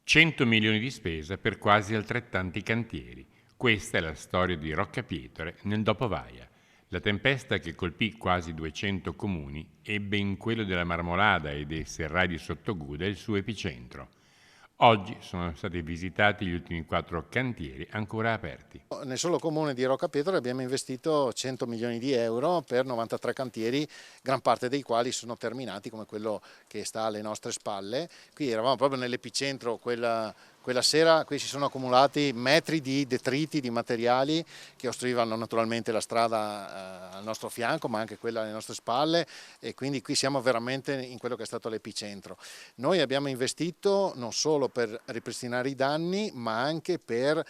100 milioni di spesa per quasi altrettanti cantieri. Questa è la storia di Roccapietore nel dopovaia. La tempesta che colpì quasi 200 comuni ebbe in quello della Marmolada e dei Serrai di Sottoguda il suo epicentro. Oggi sono stati visitati gli ultimi 4 cantieri ancora aperti. Nel solo comune di Roccapietro abbiamo investito 100 milioni di euro per 93 cantieri, gran parte dei quali sono terminati, come quello che sta alle nostre spalle. Qui eravamo proprio nell'epicentro quella sera, qui si sono accumulati metri di detriti, di materiali che ostruivano naturalmente la strada al nostro fianco, ma anche quella alle nostre spalle, e quindi qui siamo veramente in quello che è stato l'epicentro. Noi abbiamo investito non solo per ripristinare i danni, ma anche per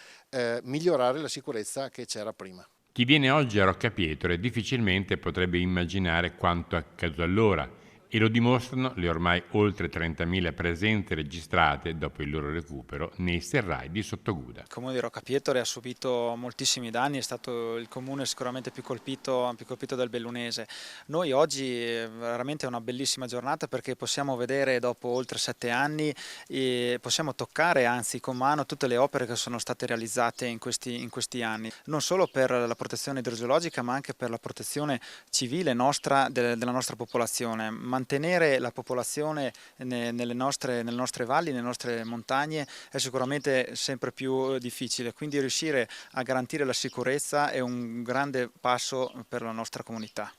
migliorare la sicurezza che c'era prima. Chi viene oggi a Roccapietore difficilmente potrebbe immaginare quanto accaduto allora, e lo dimostrano le ormai oltre 30.000 presenze registrate dopo il loro recupero nei serrai di Sottoguda. Il comune di Roccapietore ha subito moltissimi danni, è stato il comune sicuramente più colpito del Bellunese. Noi oggi veramente è una bellissima giornata perché possiamo vedere dopo oltre 7 anni e possiamo toccare anzi con mano tutte le opere che sono state realizzate in questi anni, non solo per la protezione idrogeologica ma anche per la protezione civile nostra, della nostra popolazione. Mantenere la popolazione nelle nostre valli, nelle nostre montagne è sicuramente sempre più difficile, quindi riuscire a garantire la sicurezza è un grande passo per la nostra comunità.